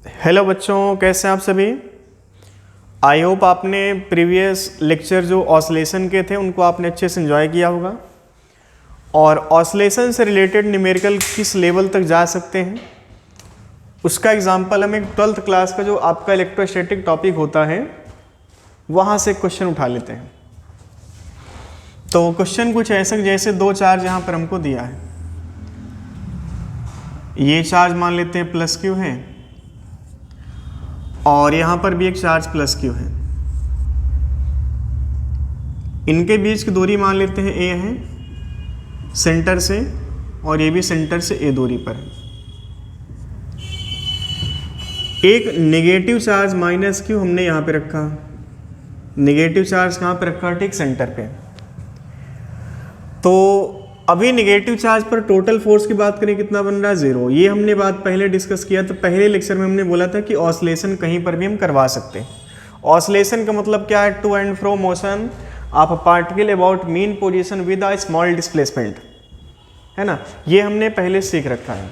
Hello बच्चों, कैसे हैं आप सभी। आई होप आपने प्रीवियस लेक्चर जो ऑसिलेशन के थे उनको आपने अच्छे से एंजॉय किया होगा और ऑसिलेशन से रिलेटेड न्यूमेरिकल किस लेवल तक जा सकते हैं उसका एग्जांपल हम एक 12th क्लास का जो आपका इलेक्ट्रोस्टैटिक टॉपिक होता है वहाँ से क्वेश्चन उठा लेते हैं। तो क्वेश्चन कुछ ऐसे जैसे दो चार्ज यहाँ पर हमको दिया है, ये चार्ज मान लेते हैं प्लस क्यू है और यहाँ पर भी एक चार्ज प्लस क्यू है। इनके बीच की दूरी मान लेते हैं ए है सेंटर से और ये भी सेंटर से ए दूरी पर है। एक नेगेटिव चार्ज माइनस क्यू हमने यहाँ पे रखा, नेगेटिव चार्ज कहाँ पे रखा, ठीक सेंटर पे। तो अभी नेगेटिव चार्ज पर टोटल फोर्स की बात करें कितना बन रहा है, 0। ये हमने बात पहले डिस्कस किया, तो पहले लेक्चर में हमने बोला था कि ऑसिलेशन कहीं पर भी हम करवा सकते हैं। ऑसिलेशन का मतलब क्या है, to and fro motion of a particle about mean position with a small displacement, है ना, ये हमने पहले सीख रखा है।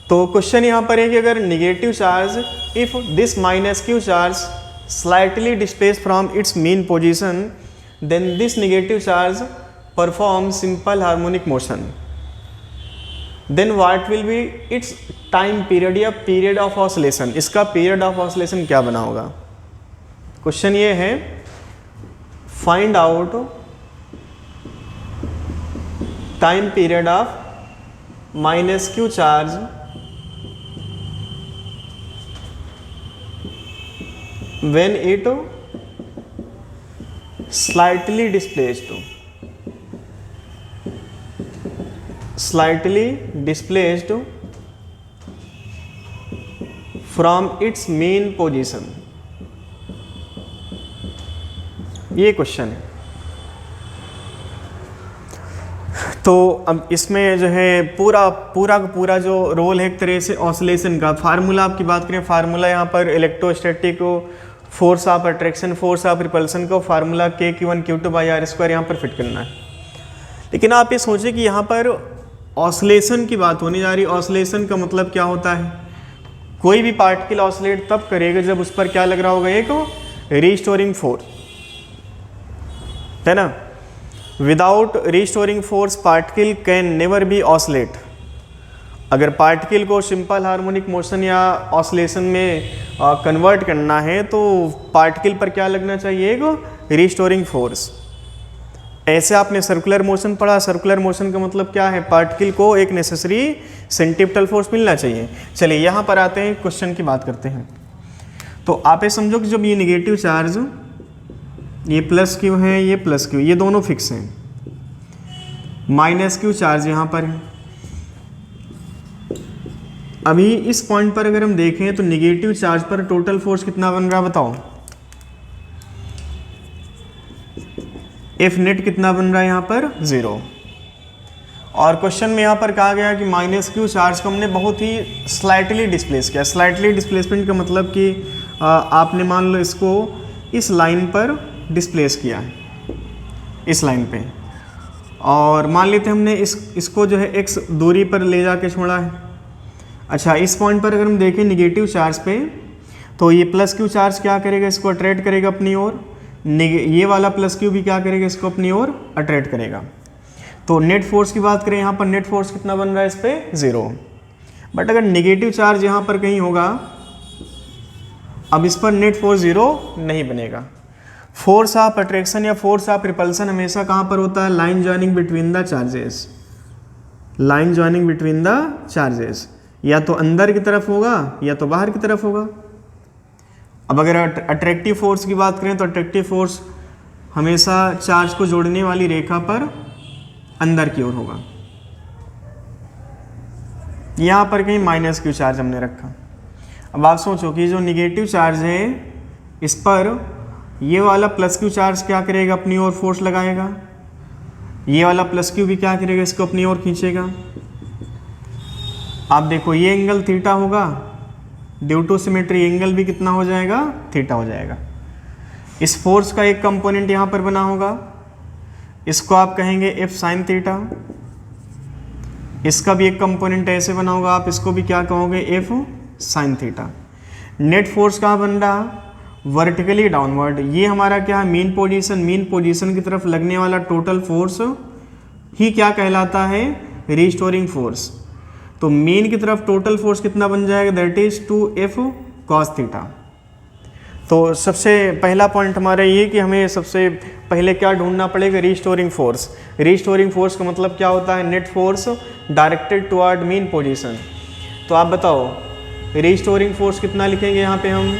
तो क्वेश्चन यहाँ पर है कि अगर negative charge if this minus Q charge slightly displace from its mean position then this negative charge perform simple harmonic motion, then what will be its time period या period of oscillation, इसका period of oscillation क्या बना होगा। Question ये है find out time period of minus Q charge when it slightly displaced from its mean position, ये question है। तो अब इसमें जो है पूरा जो रोल है एक तरह से ऑसिलेशन का, फार्मूला आपकी बात करें, फार्मूला यहाँ पर electrostatic force of attraction, force of repulsion को formula K/Q1 Q2 by r square यहाँ पर फिट करना है। लेकिन आप ये सोचें कि यहाँ पर ऑसिलेशन की बात होने जा रही है। ऑसिलेशन का मतलब क्या होता है, कोई भी पार्टिकल ऑसिलेट तब करेगा जब उस पर क्या लग रहा होगा, एक रीस्टोरिंग फोर्स, है ना। Without restoring force particle can never be oscillate. अगर पार्टिकल को सिंपल हार्मोनिक मोशन या ऑसिलेशन में कन्वर्ट करना है तो पार्टिकल पर क्या लगना चाहिए, एक रीस्टोरिंग फोर्स। ऐसे आपने सर्कुलर मोशन पढ़ा, सर्कुलर मोशन का मतलब क्या है, पार्टिकल को एक नेसेसरी सेंट्रीपिटल फोर्स मिलना चाहिए। चलिए यहाँ पर आते हैं, क्वेश्चन की बात करते हैं। तो आप ये समझो कि जब ये नेगेटिव चार्ज, ये प्लस क्यू है, ये प्लस क्यू, ये दोनों फिक्स हैं, माइनस क्यू चार्ज यहाँ पर है। अभी इस पॉइंट पर अगर हम देखें तो नेगेटिव चार्ज पर टोटल फोर्स कितना बन रहा है बताओ, एफ नेट कितना बन रहा है यहाँ पर, 0। और क्वेश्चन में यहाँ पर कहा गया कि माइनस क्यू चार्ज को हमने बहुत ही स्लाइटली डिस्प्लेस किया। स्लाइटली डिस्प्लेसमेंट का मतलब कि आपने मान लो इसको इस लाइन पर डिस्प्लेस किया है, इस लाइन पे, और मान लेते हमने इसको जो है x दूरी पर ले जाके छोड़ा है। अच्छा, इस पॉइंट पर अगर हम देखें नेगेटिव चार्ज पे, तो ये प्लस क्यू चार्ज क्या करेगा, इसको अट्रैक्ट करेगा अपनी ओर, ये वाला प्लस क्यू भी क्या करेगा, इसको अपनी ओर अट्रैक्ट करेगा। तो नेट फोर्स की बात करें, यहाँ पर नेट फोर्स कितना बन रहा है इस पर, 0। बट अगर नेगेटिव चार्ज यहाँ पर कहीं होगा, अब इस पर नेट फोर्स 0 नहीं बनेगा। फोर्स ऑफ अट्रैक्शन या फोर्स ऑफ रिपल्सन हमेशा कहाँ पर होता है, line joining between the charges, line joining between the charges, या तो अंदर की तरफ होगा या तो बाहर की तरफ होगा। अब अगर अट्रैक्टिव फोर्स की बात करें तो अट्रैक्टिव फोर्स हमेशा चार्ज को जोड़ने वाली रेखा पर अंदर की ओर होगा। यहाँ पर कहीं माइनस क्यू चार्ज हमने रखा। अब आप सोचो कि जो निगेटिव चार्ज है इस पर ये वाला प्लस क्यू चार्ज क्या करेगा, अपनी ओर फोर्स लगाएगा, ये वाला प्लस क्यू भी क्या करेगा, इसको अपनी ओर खींचेगा। आप देखो ये एंगल थीटा होगा, ड्यू टू सिमेट्री एंगल भी कितना हो जाएगा, थीटा हो जाएगा। इस फोर्स का एक कंपोनेंट यहाँ पर बना होगा, इसको आप कहेंगे एफ साइन थीटा। इसका भी एक कंपोनेंट ऐसे बना होगा, आप इसको भी क्या कहोगे, F sine theta. Net force कहाँ बन रहा, वर्टिकली डाउनवर्ड। ये हमारा क्या है, मीन पोजीशन की तरफ लगने वाला टोटल फोर्स ही क्या कहलाता है, रिस्टोरिंग फोर्स। तो मीन की तरफ टोटल फोर्स कितना बन जाएगा, that is 2F cos theta. तो सबसे पहला पॉइंट हमारा ये कि हमें सबसे पहले क्या ढूंढना पड़ेगा, रिस्टोरिंग फोर्स। रिस्टोरिंग फोर्स का मतलब क्या होता है, net force directed toward mean position. तो आप बताओ रिस्टोरिंग फोर्स कितना लिखेंगे यहाँ पे हम,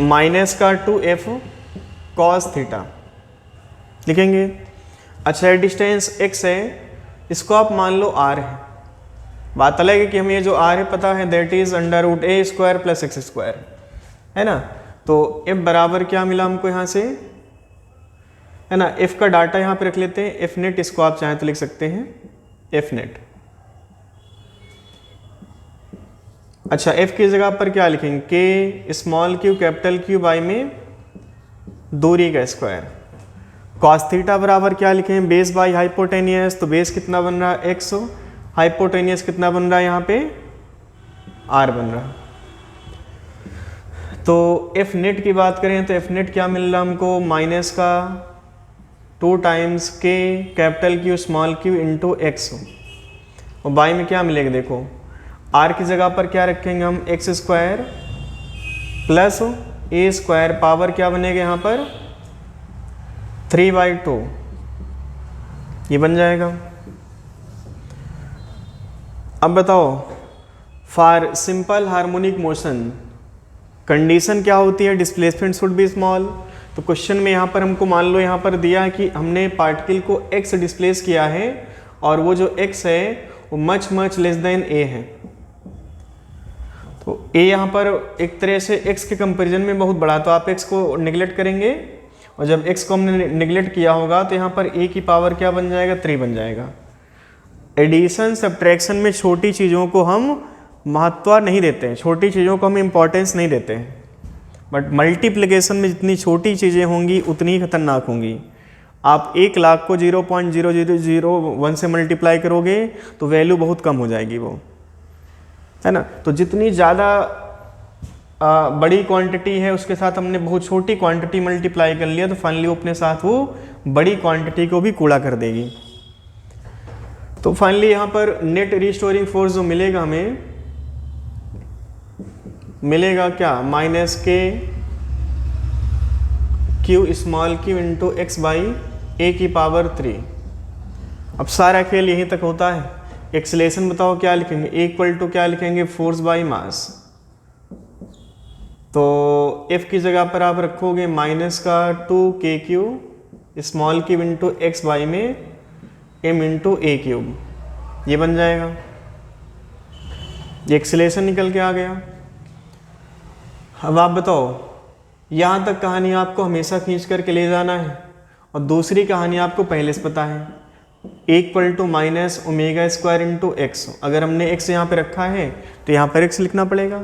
-2F cos थीटा लिखेंगे। अच्छा डिस्टेंस x है, इसको आप मान लो r है। बात अलग है कि हमें ये जो r है पता है, दैट इज √a² + x², है ना। तो f बराबर क्या मिला हमको यहाँ से, है ना। f का डाटा यहाँ पे रख लेते हैं, f नेट, इसको आप चाहें तो लिख सकते हैं f नेट। अच्छा f की जगह पर क्या लिखेंगे, k small Q capital Q by में दूरी का स्क्वायर। cos थीटा बराबर क्या लिखें, बेस बाई हाइपोटेनियस। तो बेस कितना बन रहा है, x, हाइपोटेनियस कितना बन रहा है यहाँ पे, r बन रहा। तो f नेट की बात करें तो f नेट क्या मिल रहा हमको, -2 times k capital Q small q into x। और बाई में क्या मिलेगा, देखो r की जगह पर क्या रखेंगे हम, x² + a² पावर क्या बनेगा यहाँ पर 3/2, ये बन जाएगा। अब बताओ for simple harmonic motion condition क्या होती है, डिस्प्लेसमेंट शुड बी स्मॉल। तो क्वेश्चन में यहाँ पर हमको मान लो यहाँ पर दिया है कि हमने पार्टिकल को x डिस्प्लेस किया है और वो जो x है वो मच लेस देन a है। तो a यहाँ पर एक तरह से x के कंपैरिजन में बहुत बड़ा, तो आप x को निगलेक्ट करेंगे और जब x को हमने निगलेक्ट किया होगा तो यहाँ पर a की पावर क्या बन जाएगा, 3 बन जाएगा। एडिशन सब्ट्रैक्शन में छोटी चीज़ों को हम महत्व नहीं देते हैं, छोटी चीज़ों को हम इम्पोर्टेंस नहीं देते हैं, बट मल्टीप्लिकेशन में जितनी छोटी चीज़ें होंगी उतनी ही खतरनाक होंगी। आप 1 लाख को 0.0001 से मल्टीप्लाई करोगे तो वैल्यू बहुत कम हो जाएगी वो, है ना। तो जितनी ज़्यादा बड़ी क्वांटिटी है उसके साथ हमने बहुत छोटी क्वांटिटी मल्टीप्लाई कर लिया तो फाइनली वो अपने साथ वो बड़ी क्वांटिटी को भी कूड़ा कर देगी। तो फाइनली यहाँ पर नेट रिस्टोरिंग फोर्स जो मिलेगा हमें, मिलेगा क्या, -k small q into x by a की पावर 3। अब सारा खेल यहीं तक होता है। एक्सेलेरेशन बताओ क्या लिखेंगे, इक्वल टू क्या लिखेंगे, फोर्स बाई मास। तो f की जगह पर आप रखोगे -2kq small q into x by में m इंटू a³, ये बन जाएगा। ये एक्सेलेरेशन निकल के आ गया। अब आप बताओ यहाँ तक कहानी आपको हमेशा खींच करके ले जाना है और दूसरी कहानी आपको पहले से पता है, इक्वल टू -ω² इंटू x। अगर हमने x यहाँ पे रखा है तो यहाँ पर x लिखना पड़ेगा।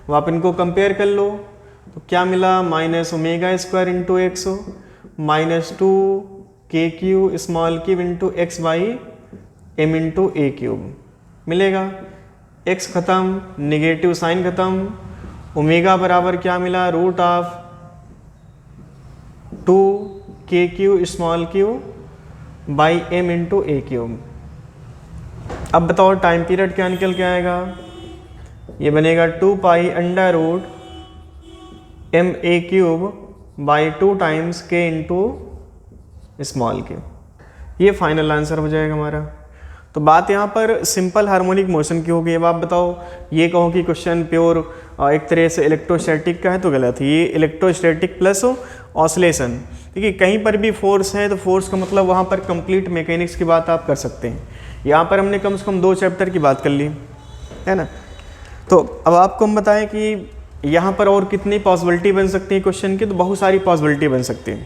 वो आप इनको कंपेयर कर लो तो क्या मिला, -ω² into x -2kq small q into x by m into a³ मिलेगा। x खत्म, निगेटिव साइन खत्म, ओमेगा बराबर क्या मिला, √2kq small Q by m into a³। अब बताओ टाइम पीरियड क्या निकल के आएगा, ये बनेगा 2π√ma³ by 2 times k into small Q. ये फाइनल आंसर हो जाएगा हमारा। तो बात यहाँ पर सिंपल हार्मोनिक मोशन की होगी। अब आप बताओ, ये कहो कि क्वेश्चन प्योर एक तरह से इलेक्ट्रोस्टैटिक का है तो गलत है। ये इलेक्ट्रोस्टैटिक प्लस ऑसिलेशन, देखिए कहीं पर भी फोर्स है तो फोर्स का मतलब वहाँ पर कंप्लीट मैकेनिक्स की बात आप कर सकते हैं। यहाँ पर हमने कम से कम 2 चैप्टर की बात कर ली, है ना। तो अब आपको हम बताएं कि यहाँ पर और कितनी पॉसिबिलिटी बन सकती है क्वेश्चन की, तो बहुत सारी पॉसिबिलिटी बन सकती है।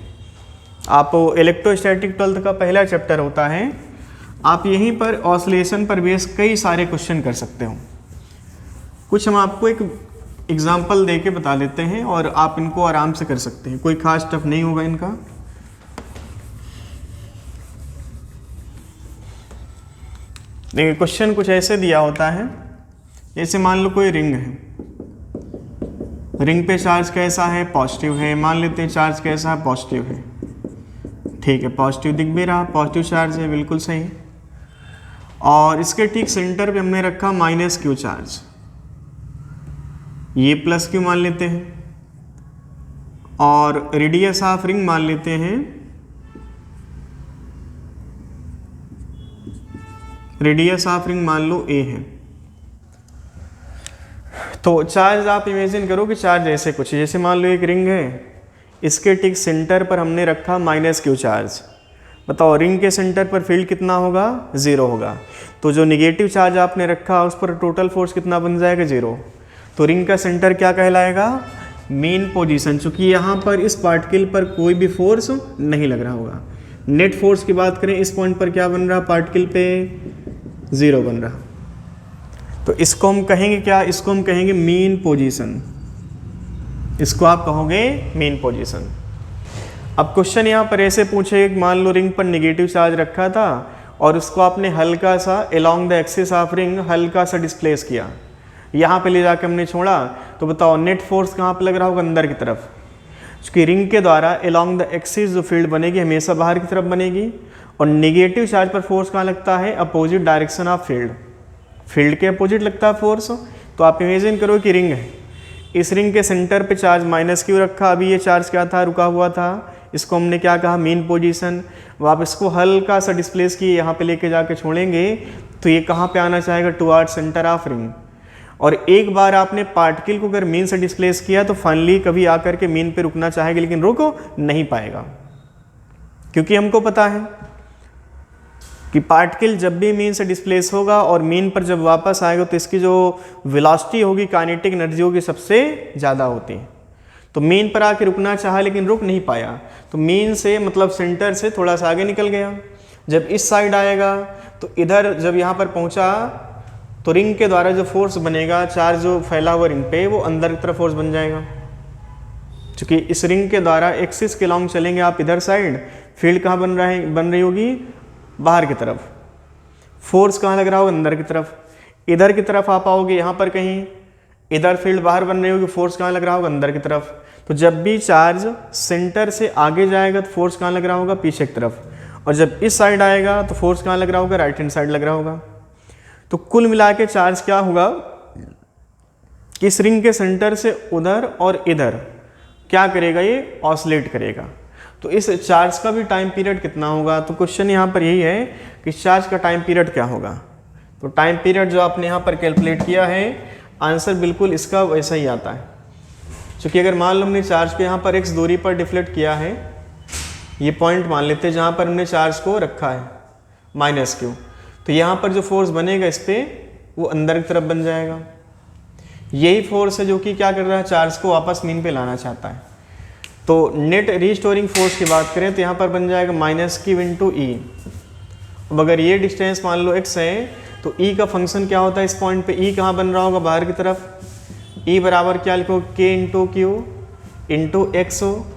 आप इलेक्ट्रोस्टैटिक 12th का पहला चैप्टर होता है, आप यहीं पर ऑसिलेशन पर बेस कई सारे क्वेश्चन कर सकते हो। कुछ हम आपको एक एग्जाम्पल दे के बता देते हैं और आप इनको आराम से कर सकते हैं, कोई खास टफ नहीं होगा इनका। देखिए क्वेश्चन कुछ ऐसे दिया होता है, जैसे मान लो कोई रिंग है, रिंग पे चार्ज कैसा है, पॉजिटिव है। मान लेते हैं चार्ज कैसा है, पॉजिटिव है। ठीक है, पॉजिटिव दिख भी रहा, पॉजिटिव चार्ज है, बिल्कुल सही। और इसके ठीक सेंटर पे हमने रखा माइनस क्यू चार्ज, ये प्लस क्यू मान लेते हैं। और रेडियस ऑफ रिंग मान लेते हैं, रेडियस ऑफ रिंग मान लो ए है। तो चार्ज आप इमेजिन करो कि चार्ज ऐसे कुछ, जैसे मान लो एक रिंग है, इसके ठीक सेंटर पर हमने रखा माइनस क्यू चार्ज। बताओ रिंग के सेंटर पर फील्ड कितना होगा, 0 होगा। तो जो निगेटिव चार्ज आपने रखा उस पर टोटल फोर्स कितना बन जाएगा, 0। तो रिंग का सेंटर क्या कहलाएगा, मेन पोजीशन। चूंकि यहाँ पर इस पार्टिकल पर कोई भी फोर्स नहीं लग रहा होगा। नेट फोर्स की बात करें, इस पॉइंट पर क्या बन रहा, पार्टिकल पे 0 बन रहा। तो इसको हम कहेंगे क्या, इसको हम कहेंगे मीन पोजीशन। इसको आप कहोगे मीन पोजीशन। अब क्वेश्चन यहाँ पर ऐसे पूछे, मान लो रिंग पर नेगेटिव चार्ज रखा था और उसको आपने हल्का सा along the axis of ring हल्का सा डिस्प्लेस किया, यहाँ पे ले जाकर हमने छोड़ा। तो बताओ नेट फोर्स कहाँ पे लग रहा होगा, अंदर की तरफ। क्योंकि रिंग के द्वारा अलोंग द एक्सिस जो फील्ड बनेगी हमेशा बाहर की तरफ बनेगी, और नेगेटिव चार्ज पर फोर्स कहाँ लगता है, opposite direction of field. Field के अपोजिट लगता है फोर्स। तो आप इमेजिन करो कि रिंग है, इस रिंग के सेंटर पे चार्ज माइनस क्यू रखा, अभी ये चार्ज क्या था, रुका हुआ था। इसको हमने क्या कहा, मीन पोजीशन। अब आप इसको हल्का सा डिस्प्लेस किए, यहाँ पे लेके जाके छोड़ेंगे तो ये कहाँ पे आना चाहेगा, टुवर्ड्स सेंटर ऑफ रिंग। और एक बार आपने पार्टिकल को अगर मीन से डिस्प्लेस किया तो फाइनली कभी आकर के मीन पे रुकना चाहेगा, लेकिन रुको नहीं पाएगा। क्योंकि हमको पता है कि पार्टिकल जब भी मीन से डिस्प्लेस होगा और मीन पर जब वापस आएगा तो इसकी जो वेलोसिटी होगी, काइनेटिक एनर्जी होगी, सबसे ज़्यादा होती है। तो मीन पर आके रुकना चाहा लेकिन रुक नहीं पाया, तो मीन से मतलब सेंटर से थोड़ा सा आगे निकल गया। जब इस साइड आएगा तो इधर जब यहाँ पर पहुँचा तो रिंग के द्वारा जो फोर्स बनेगा, चार्ज जो फैला हुआ रिंग पे, वो अंदर की तरफ फोर्स बन जाएगा। क्योंकि इस रिंग के द्वारा एक्सिस के लॉन्ग चलेंगे आप इधर साइड, फील्ड कहाँ बन रही होगी, बाहर की तरफ। फोर्स कहाँ लग रहा होगा, अंदर की तरफ। इधर की तरफ आप आओगे यहाँ पर कहीं, इधर फील्ड बाहर बन रही होगी, फोर्स कहाँ लग रहा होगा, अंदर की तरफ। तो जब भी चार्ज सेंटर से आगे जाएगा तो फोर्स कहाँ लग रहा होगा, पीछे की तरफ। और जब इस साइड आएगा तो फोर्स कहाँ लग रहा होगा, राइट हैंड साइड लग रहा होगा। तो कुल मिला के चार्ज क्या होगा कि इस रिंग के सेंटर से उधर और इधर क्या करेगा, ये ऑसिलेट करेगा। तो इस चार्ज का भी टाइम पीरियड कितना होगा। तो क्वेश्चन यहाँ पर यही है कि चार्ज का टाइम पीरियड क्या होगा। तो टाइम पीरियड जो आपने यहाँ पर कैलकुलेट किया है, आंसर बिल्कुल इसका वैसा ही आता है। क्योंकि अगर मान लो हमने चार्ज को यहाँ पर x दूरी पर डिफ्लेक्ट किया है, ये पॉइंट मान लेते हैं जहाँ पर हमने चार्ज को रखा है माइनस क्यू, तो यहाँ पर जो फोर्स बनेगा इस पर, वो अंदर की तरफ बन जाएगा। यही फोर्स है जो कि क्या कर रहा है, चार्ज को वापस मीन पे लाना चाहता है। तो नेट रीस्टोरिंग फोर्स की बात करें तो यहाँ पर बन जाएगा माइनस क्यू इंटू ई। अब अगर ये डिस्टेंस मान लो x है तो e का फंक्शन क्या होता है, इस पॉइंट पे e कहाँ बन रहा होगा, बाहर की तरफ। e बराबर क्या लिखो, k into Q into x हो,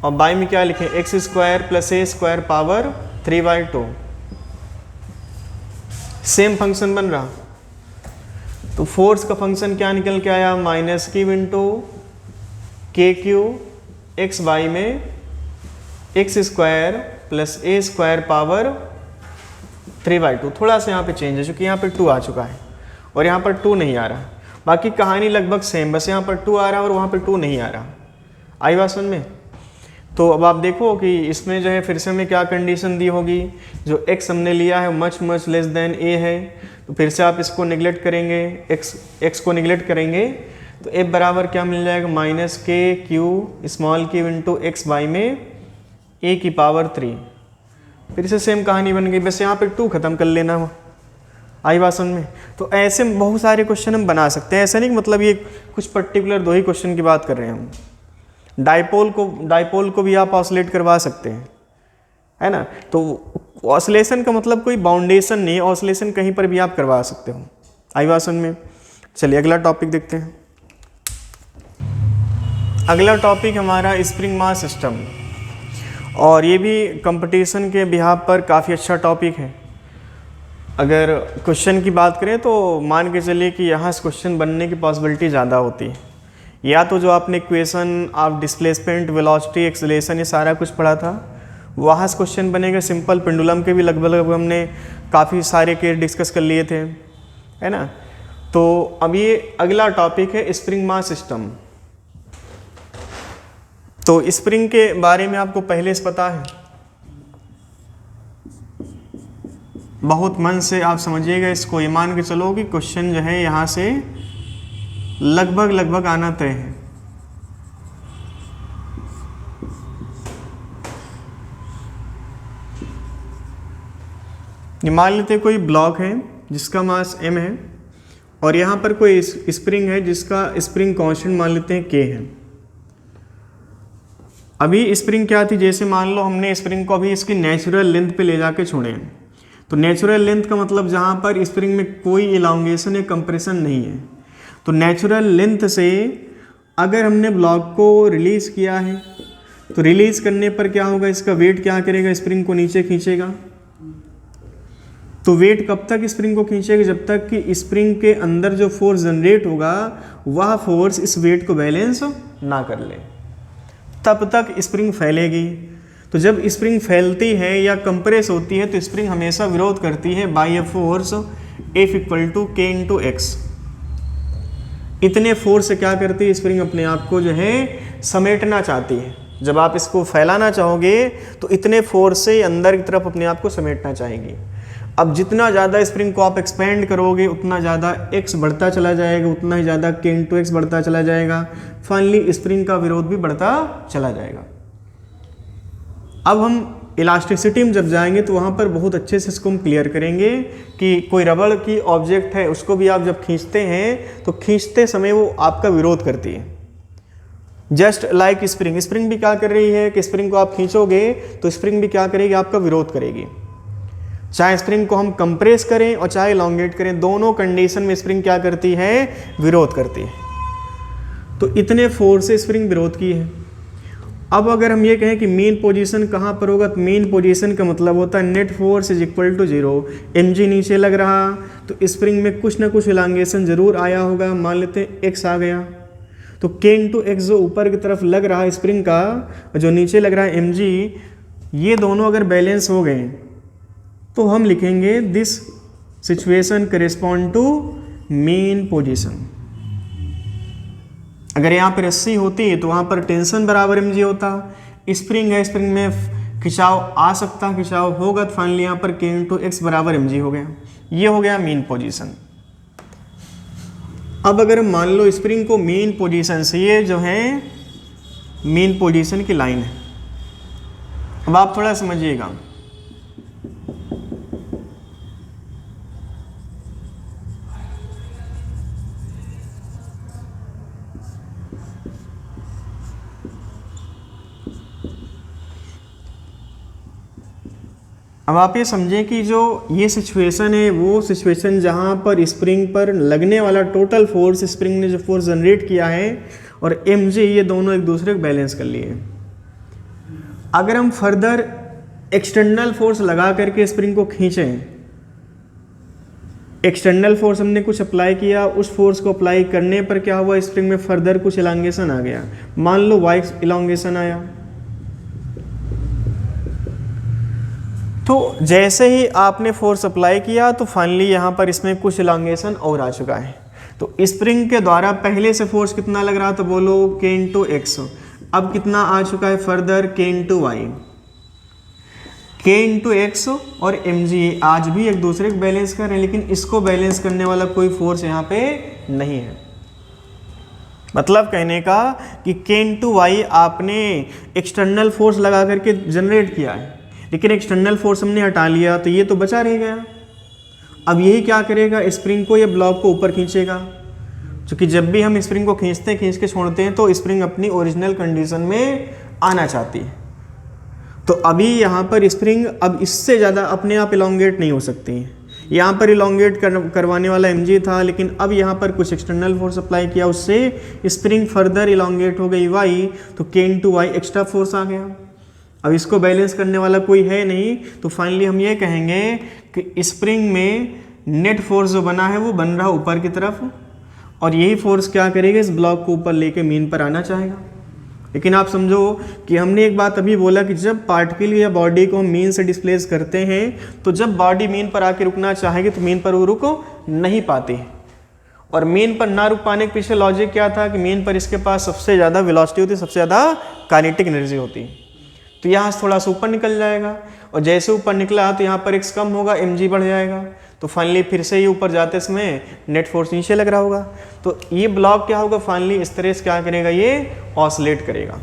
और बाई में क्या लिखे, एक्स स्क्वायर प्लस ए स्क्वायर पावर 3/2। सेम फंक्शन बन रहा। तो फोर्स का फंक्शन क्या निकल के आया, माइनस क्यू इंटू के क्यू एक्स बाई में एक्स स्क्वायर प्लस ए स्क्वायर पावर 3/2। थोड़ा सा यहाँ पे चेंज है क्योंकि यहाँ पे 2 आ चुका है और यहाँ पर 2 नहीं आ रहा। बाकी कहानी लगभग सेम, बस यहाँ पर 2 आ रहा है और वहाँ पे 2 नहीं आ रहा। आई बात समझ में। तो अब आप देखो कि इसमें जो है फिर से हमें क्या कंडीशन दी होगी, जो x हमने लिया है मच लेस देन a है, तो फिर से आप इसको निगलेक्ट करेंगे, x को निगलेक्ट करेंगे तो f बराबर क्या मिल जाएगा, माइनस के Q small q into x by में a की पावर 3। फिर से सेम कहानी बन गई, बस यहाँ पे 2 खत्म कर लेना हो। आई बात समझ में। तो ऐसे बहुत सारे क्वेश्चन हम बना सकते हैं, ऐसा नहीं कि मतलब ये कुछ पर्टिकुलर 2 ही क्वेश्चन की बात कर रहे हैं हम। डाइपोल को भी आप ऑसिलेट करवा सकते हैं, है ना। तो ऑसिलेशन का मतलब कोई बाउंडेशन नहीं है, ऑसिलेशन कहीं पर भी आप करवा सकते हो। आई बात समझ में। चलिए अगला टॉपिक देखते हैं। अगला टॉपिक हमारा स्प्रिंग मास सिस्टम, और ये भी कंपटीशन के बिहाफ पर काफ़ी अच्छा टॉपिक है। अगर क्वेश्चन की बात करें तो मान के चलिए कि यहाँ से क्वेश्चन बनने की पॉसिबिलिटी ज़्यादा होती है। या तो जो आपने equation of displacement, velocity, acceleration ये सारा कुछ पढ़ा था वहाँ से क्वेश्चन बनेगा। सिंपल पेंडुलम के भी लगभग हमने काफ़ी सारे केस डिस्कस कर लिए थे, है ना। तो अब ये अगला टॉपिक है स्प्रिंग मास सिस्टम। तो स्प्रिंग के बारे में आपको पहले से पता है, बहुत मन से आप समझिएगा इसको। ये मान के चलो कि क्वेश्चन जो है यहाँ से लगभग आना तय है। ये मान लेते कोई ब्लॉक है जिसका मास m है और यहाँ पर कोई स्प्रिंग है जिसका स्प्रिंग कांस्टेंट मान लेते हैं k है। अभी स्प्रिंग क्या थी, जैसे मान लो हमने स्प्रिंग को अभी इसकी नेचुरल लेंथ पे ले जाके छोड़े हैं। तो नेचुरल लेंथ का मतलब जहाँ पर स्प्रिंग में कोई इलांगेशन या कंप्रेशन नहीं है। तो नेचुरल लेंथ से अगर हमने ब्लॉक को रिलीज़ किया है तो रिलीज़ करने पर क्या होगा, इसका वेट क्या करेगा, स्प्रिंग को नीचे खींचेगा। तो वेट कब तक स्प्रिंग को खींचेगा, जब तक कि स्प्रिंग के अंदर जो फोर्स जनरेट होगा वह फोर्स इस वेट को बैलेंस ना कर ले, तब तक स्प्रिंग फैलेगी। तो जब स्प्रिंग फैलती है या कंप्रेस होती है तो स्प्रिंग हमेशा विरोध करती है by a force F = K × X। इतने फोर्स से क्या करती है स्प्रिंग, अपने आप को जो है समेटना चाहती है। जब आप इसको फैलाना चाहोगे तो इतने फोर्स से अंदर की तरफ अपने आप को समेटना चाहेगी। अब जितना ज़्यादा स्प्रिंग को आप एक्सपेंड करोगे उतना ज़्यादा x बढ़ता चला जाएगा, उतना ही ज़्यादा K × X बढ़ता चला जाएगा। फाइनली स्प्रिंग का विरोध भी बढ़ता चला जाएगा। अब हम इलास्टिसिटी में जब जाएंगे तो वहाँ पर बहुत अच्छे से इसको हम क्लियर करेंगे कि कोई रबड़ की ऑब्जेक्ट है, उसको भी आप जब खींचते हैं तो खींचते समय वो आपका विरोध करती है। जस्ट लाइक स्प्रिंग भी क्या कर रही है कि स्प्रिंग को आप खींचोगे तो स्प्रिंग भी क्या करेगी, आपका विरोध करेगी। चाहे स्प्रिंग को हम कंप्रेस करें और चाहे इलॉन्गेट करें, दोनों कंडीशन में स्प्रिंग क्या करती है, विरोध करती है। तो इतने फोर्स से स्प्रिंग विरोध की है। अब अगर हम ये कहें कि मेन पोजीशन कहाँ पर होगा, तो मेन पोजीशन का मतलब होता है नेट फोर्स = 0। mg नीचे लग रहा तो स्प्रिंग में कुछ ना कुछ इलांगेशन जरूर आया होगा। मान लेते हैं x आ गया, तो K × X जो ऊपर की तरफ लग रहा है स्प्रिंग का और जो नीचे लग रहा है mg, ये दोनों अगर बैलेंस हो गए तो हम लिखेंगे this situation correspond to mean position. अगर यहाँ पर रस्सी होती तो वहाँ पर टेंशन बराबर mg होता। स्प्रिंग है, स्प्रिंग में खिंचाव आ सकता, खिंचाव होगा, तो फाइनली यहाँ पर K × X बराबर mg हो गया। ये हो गया मेन पोजीशन। अब अगर मान लो स्प्रिंग को मेन पोजीशन से, ये जो है मेन पोजीशन की लाइन है। अब आप थोड़ा समझिएगा, अब आप ये समझें कि जो ये सिचुएशन है वो सिचुएशन जहाँ पर स्प्रिंग पर लगने वाला टोटल फोर्स, स्प्रिंग ने जो फोर्स जनरेट किया है और mg, ये दोनों एक दूसरे को बैलेंस कर लिए। अगर हम फर्दर एक्सटर्नल फोर्स लगा करके स्प्रिंग को खींचें, एक्सटर्नल फोर्स हमने कुछ अप्लाई किया, उस फोर्स को अप्लाई करने पर क्या हुआ, स्प्रिंग में फर्दर कुछ इलांगेशन आ गया। मान लो y इलांगेशन आया, तो जैसे ही आपने फोर्स अप्लाई किया तो फाइनली यहाँ पर इसमें कुछ इलांगेशन और आ चुका है। तो स्प्रिंग के द्वारा पहले से फोर्स कितना लग रहा था, बोलो K × X। अब कितना आ चुका है further, K × Y। K × X और mg आज भी एक दूसरे को बैलेंस कर रहे हैं, लेकिन इसको बैलेंस करने वाला कोई फोर्स यहाँ पे नहीं है। मतलब कहने का कि K × Y आपने एक्सटर्नल फोर्स लगा करके जनरेट किया है, लेकिन एक्सटर्नल फोर्स हमने हटा लिया तो ये तो बचा रह गया। अब यही क्या करेगा, स्प्रिंग को या ब्लॉक को ऊपर खींचेगा, क्योंकि जब भी हम स्प्रिंग को खींच के छोड़ते हैं तो स्प्रिंग अपनी ओरिजिनल कंडीशन में आना चाहती है। तो अभी यहाँ पर स्प्रिंग अब इससे ज़्यादा अपने आप इलॉन्गेट नहीं हो सकती है। यहाँ पर इलॉन्गेट करवाने वाला mg था, लेकिन अब यहाँ पर कुछ एक्सटर्नल फोर्स अप्लाई किया, उससे स्प्रिंग फर्दर इलॉन्गेट हो गई y, तो K × Y एक्स्ट्रा फोर्स आ गया। अब इसको बैलेंस करने वाला कोई है नहीं, तो फाइनली हम ये कहेंगे कि स्प्रिंग में नेट फोर्स जो बना है वो बन रहा है ऊपर की तरफ, और यही फोर्स क्या करेगा, इस ब्लॉक को ऊपर लेके मीन पर आना चाहेगा। लेकिन आप समझो कि हमने एक बात अभी बोला कि जब पार्टिकल या बॉडी को हम मीन से डिस्प्लेस करते हैं तो जब बॉडी मीन पर आके रुकना चाहेगी तो मीन पर वो रुक नहीं पाती है। और मीन पर ना रुक पाने के पीछे लॉजिक क्या था कि मीन पर इसके पास सबसे ज़्यादा वेलोसिटी होती है, सबसे ज़्यादा काइनेटिक एनर्जी होती है। तो यहाँ से थोड़ा सा ऊपर निकल जाएगा, और जैसे ऊपर निकला तो यहाँ पर x कम होगा, mg बढ़ जाएगा, तो फाइनली फिर से ही ऊपर जाते समय नेट फोर्स नीचे लग रहा होगा। तो ये ब्लॉक क्या होगा, फाइनली इस तरह से क्या करेगा, ये ऑसिलेट करेगा।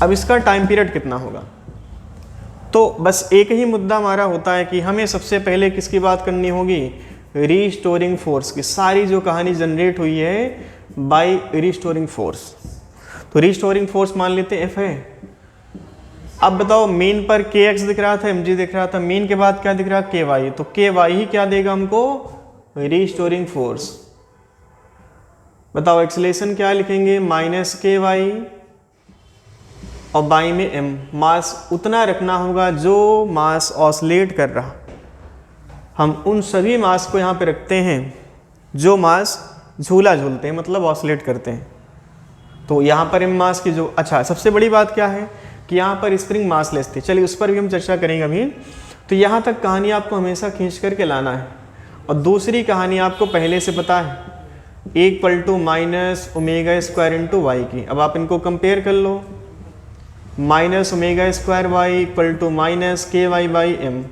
अब इसका टाइम पीरियड कितना होगा, तो बस एक ही मुद्दा हमारा होता है कि हमें सबसे पहले किसकी बात करनी होगी, रीस्टोरिंग फोर्स की। सारी जो कहानी जनरेट हुई है बाय रीस्टोरिंग फोर्स। तो रीस्टोरिंग फोर्स मान लेते हैं F है। अब बताओ मीन पर kx दिख रहा था, mg दिख रहा था, मीन के बाद क्या दिख रहा है, ky। तो ky ही क्या देगा हमको, रीस्टोरिंग फोर्स। बताओ एक्सेलेरेशन क्या लिखेंगे, -ky, और बाई में m। मास उतना रखना होगा जो मास ऑसिलेट कर रहा। हम उन सभी मास को यहाँ पे रखते हैं जो मास झूला झूलते हैं, मतलब ऑसिलेट करते हैं। तो यहाँ पर m मास की जो, अच्छा सबसे बड़ी बात क्या है कि यहाँ पर स्प्रिंग मासलेस थी, चलिए उस पर भी हम चर्चा करेंगे अभी। तो यहाँ तक कहानी आपको हमेशा खींच करके लाना है। और दूसरी कहानी आपको पहले से पता है, (-ω² इंटू वाई की। अब आप इनको कंपेयर कर लो, (-ω²y (-ky/m)।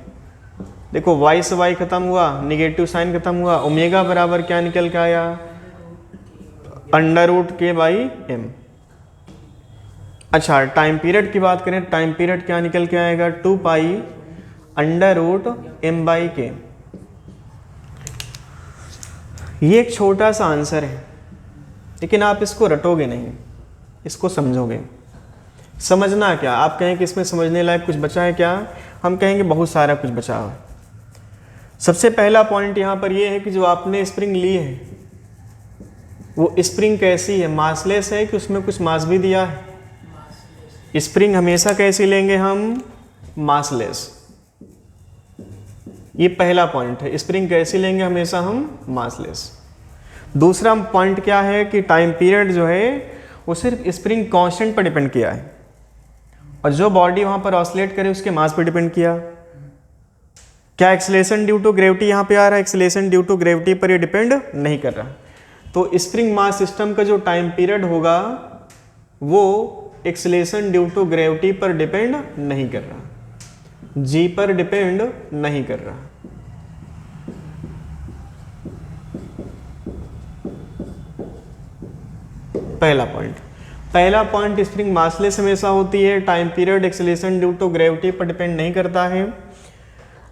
देखो y से y खत्म हुआ, निगेटिव साइन खत्म हुआ, ओमेगा बराबर क्या निकल के आया, √k/m। अच्छा टाइम पीरियड की बात करें, टाइम पीरियड क्या निकल के आएगा, 2π√m/k। ये एक छोटा सा आंसर है, लेकिन आप इसको रटोगे नहीं, इसको समझोगे। समझना क्या, आप कहें कि इसमें समझने लायक कुछ बचा है क्या, हम कहेंगे बहुत सारा कुछ बचा है। सबसे पहला पॉइंट यहाँ पर ये है कि जो आपने स्प्रिंग ली है वो स्प्रिंग कैसी है, मासलेस है कि उसमें कुछ मास भी दिया है। स्प्रिंग हमेशा कैसी लेंगे हम, मासलेस। ये पहला पॉइंट है, स्प्रिंग कैसी लेंगे हमेशा हम, मासलेस। दूसरा पॉइंट क्या है कि टाइम पीरियड जो है वो सिर्फ स्प्रिंग कांस्टेंट पर डिपेंड किया है, और जो बॉडी वहां पर ऑसिलेट करे उसके मास पर डिपेंड किया। क्या एक्सेलेरेशन ड्यू टू ग्रेविटी यहाँ पे आ रहा है, एक्सेलेरेशन ड्यू टू ग्रेविटी पर ये डिपेंड नहीं कर रहा। तो स्प्रिंग मास सिस्टम का जो टाइम पीरियड होगा वो एक्सेलेरेशन ड्यू टू ग्रेविटी पर डिपेंड नहीं कर रहा, जी पर डिपेंड नहीं कर रहा। पहला पॉइंट स्प्रिंग मासलेस हमेशा होती है, time period acceleration due to gravity पर डिपेंड नहीं करता है।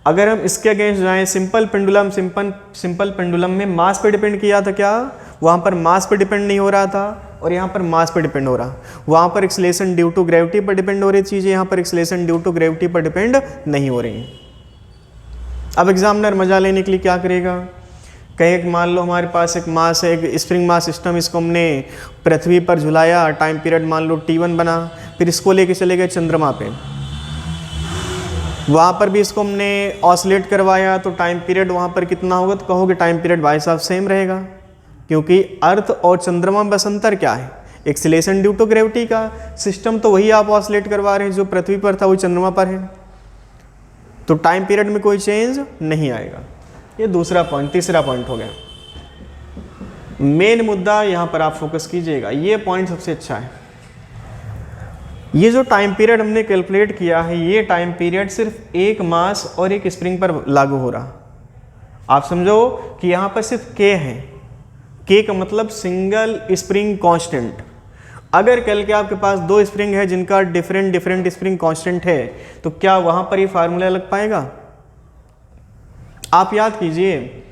अगर हम इसके अगेंस्ट जाएं, सिंपल पेंडुलम में मास पे डिपेंड किया था क्या, वहाँ पर मास पे डिपेंड नहीं हो रहा था, और यहाँ पर मास पे डिपेंड हो रहा। वहाँ पर एक्सेलेरेशन ड्यू टू ग्रेविटी पर डिपेंड हो रही चीज़ें, यहाँ पर एक्सेलेरेशन ड्यू टू ग्रेविटी पर डिपेंड नहीं हो रही। अब एग्जामिनर मजा लेने के लिए क्या करेगा, कहीं मान लो हमारे पास एक मास है, एक स्प्रिंग मास सिस्टम, इसको हमने पृथ्वी पर झुलाया, टाइम पीरियड मान लो T1 बना, फिर इसको लेके चले गए चंद्रमा पे, वहाँ पर भी इसको हमने ऑसिलेट करवाया, तो टाइम पीरियड वहाँ पर कितना होगा, तो कहोगे टाइम पीरियड भाई साहब सेम रहेगा, क्योंकि अर्थ और चंद्रमा में बस अंतर क्या है, एक्सेलेरेशन ड्यू टू ग्रेविटी का सिस्टम तो वही आप ऑसिलेट करवा रहे हैं, जो पृथ्वी पर था वही चंद्रमा पर है, तो टाइम पीरियड में कोई चेंज नहीं आएगा। ये दूसरा पॉइंट। तीसरा पॉइंट हो गया, मेन मुद्दा यहाँ पर आप फोकस कीजिएगा, ये पॉइंट सबसे अच्छा है। ये जो टाइम पीरियड हमने कैलकुलेट किया है, ये टाइम पीरियड सिर्फ एक मास और एक स्प्रिंग पर लागू हो रहा। आप समझो कि यहाँ पर सिर्फ k है, k का मतलब सिंगल स्प्रिंग कांस्टेंट। अगर कल के आपके पास दो स्प्रिंग है जिनका डिफरेंट स्प्रिंग कांस्टेंट है, तो क्या वहाँ पर ये फार्मूला लग पाएगा? आप याद कीजिए,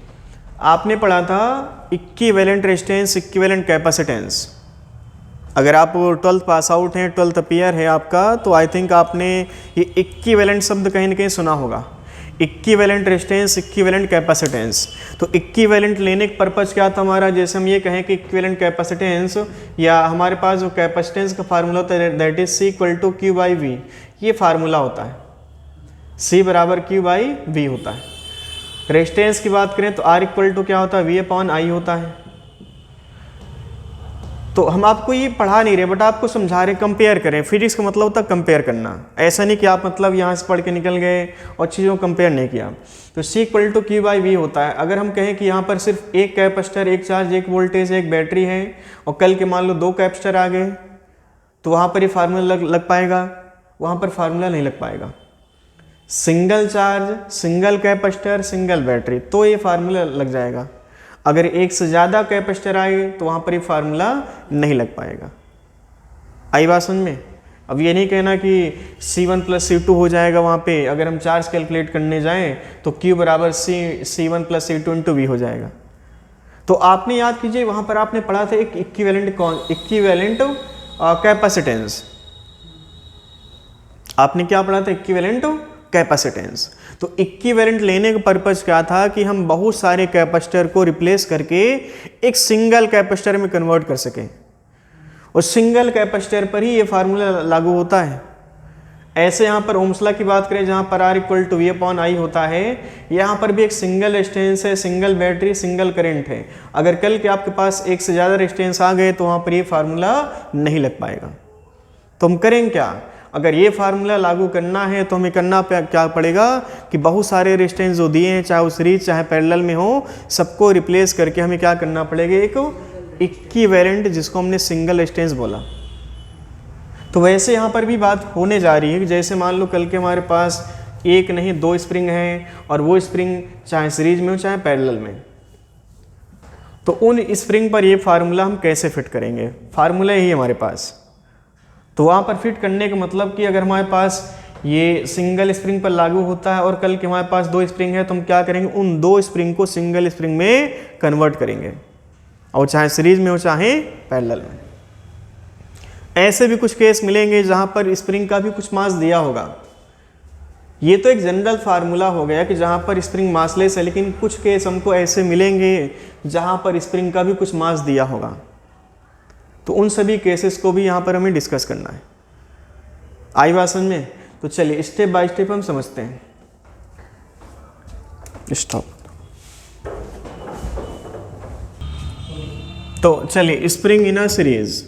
आपने पढ़ा था इक्विवेलेंट रेजिस्टेंस, इक्विवेलेंट कैपेसिटेंस। अगर आप 12th पास आउट हैं, 12th ईयर है आपका, तो आई थिंक आपने ये इक्विवेलेंट शब्द कहीं ना कहीं सुना होगा। Equivalent resistance, equivalent capacitance. तो इक्विवेलेंट लेने का पर्पज़ क्या था हमारा, जैसे हम ये कहें कि इक्विवेलेंट कैपेसिटेंस, या हमारे पास जो कैपेसिटेंस का फार्मूला होता है दैट इज C = Q/V, ये फार्मूला होता है। C बराबर Q बाई V होता है। रेजिस्टेंस की बात करें तो R इक्वल टू क्या होता है, V अपॉन I होता है। तो हम आपको ये पढ़ा नहीं रहे बट आपको समझा रहे, कंपेयर करें। फिजिक्स का मतलब होता है कंपेयर करना, ऐसा नहीं कि आप मतलब यहाँ से पढ़ के निकल गए और चीज़ों को कंपेयर नहीं किया। तो C equal to Q by V होता है। अगर हम कहें कि यहाँ पर सिर्फ एक कैपेसिटर, एक चार्ज, एक वोल्टेज, एक बैटरी है और कल के मान लो 2 कैपेसिटर आ गए, तो वहाँ पर ये फार्मूला लग पाएगा? वहाँ पर फार्मूला नहीं लग पाएगा। Single charge, single capacitor, single battery, तो ये फार्मूला लग जाएगा। अगर एक से ज़्यादा कैपेसिटर आए तो वहाँ पर ये फार्मूला नहीं लग पाएगा। आई बात समझ में? अब ये नहीं कहना कि C1 प्लस C2 हो जाएगा वहाँ पे। अगर हम चार्ज कैलकुलेट करने जाएं तो Q बराबर C1 plus C2 into V हो जाएगा। तो आपने याद कीजिए वहाँ पर आपने पढ़ा था एक इक्विवेलेंट कैपेसिटेंस। आपने क्या पढ़ा था? Equivalent capacitance. तो इक्विवेलेंट लेने का पर्पज क्या था कि हम बहुत सारे कैपेसिटर को रिप्लेस करके एक सिंगल कैपेसिटर में कन्वर्ट कर सकें, और सिंगल कैपेसिटर पर ही ये फार्मूला लागू होता है। ऐसे यहाँ पर ओम्स लॉ की बात करें जहाँ पर R equal to V upon I होता है, यहाँ पर भी एक सिंगल रेजिस्टेंस है, सिंगल बैटरी, सिंगल करंट है। अगर कल के आपके पास एक से ज़्यादा रेजिस्टेंस आ गए तो वहाँ पर ये फार्मूला नहीं लग पाएगा। तो हम करें क्या? अगर ये फार्मूला लागू करना है तो हमें करना क्या पड़ेगा कि बहुत सारे रेजिस्टेंस जो दिए हैं, चाहे वो सीरीज चाहे पैरेलल में हो, सबको रिप्लेस करके हमें क्या करना पड़ेगा? एक इक्विवेलेंट, जिसको हमने सिंगल रेजिस्टेंस बोला। तो वैसे यहाँ पर भी बात होने जा रही है कि जैसे मान लो कल के हमारे पास एक नहीं 2 स्प्रिंग हैं और वो स्प्रिंग चाहे सीरीज में हो चाहे पैरेलल में, तो उन स्प्रिंग पर ये फार्मूला हम कैसे फिट करेंगे? फार्मूला यही हमारे पास। तो वहाँ पर फिट करने का मतलब कि अगर हमारे पास ये सिंगल स्प्रिंग पर लागू होता है और कल के हमारे पास 2 स्प्रिंग है, तो हम क्या करेंगे? उन 2 स्प्रिंग को सिंगल स्प्रिंग में कन्वर्ट करेंगे, और चाहे सीरीज में हो चाहे पैरेलल में। ऐसे भी कुछ केस मिलेंगे जहाँ पर स्प्रिंग का भी कुछ मास दिया होगा। ये तो एक जनरल फार्मूला हो गया कि जहाँ पर स्प्रिंग मासलेस है, लेकिन कुछ केस हमको ऐसे मिलेंगे जहाँ पर स्प्रिंग का भी कुछ मास दिया होगा। तो उन सभी केसेस को भी यहाँ पर हमें डिस्कस करना है। आई बात समझ में? तो चलिए स्टेप बाय स्टेप हम समझते हैं। स्टॉप। तो चलिए स्प्रिंग इन अ सीरीज।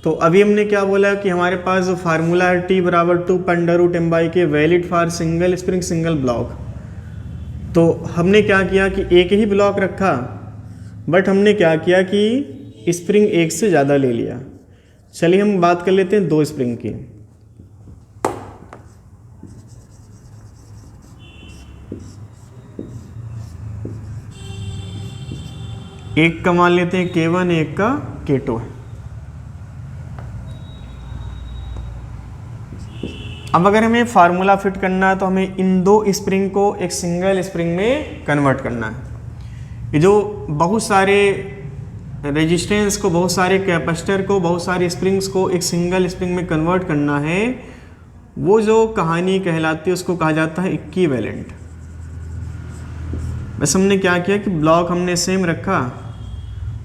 तो अभी हमने क्या बोला कि हमारे पास जो फार्मूला है T बराबर 2 valid for single spring single block. तो हमने क्या किया कि एक ही ब्लॉक रखा, बट हमने क्या किया कि स्प्रिंग एक से ज़्यादा ले लिया। चलिए हम बात कर लेते हैं 2 स्प्रिंग की। एक का मान लेते हैं K1, एक का K2 है। अब अगर हमें फार्मूला फिट करना है तो हमें इन 2 स्प्रिंग को एक सिंगल स्प्रिंग में कन्वर्ट करना है। ये जो बहुत सारे रेजिस्टेंस को, बहुत सारे कैपेसिटर को, बहुत सारे स्प्रिंग्स को एक सिंगल स्प्रिंग में कन्वर्ट करना है, वो जो कहानी कहलाती है उसको कहा जाता है इक्विवेलेंट। बस हमने क्या किया कि ब्लॉक हमने सेम रखा,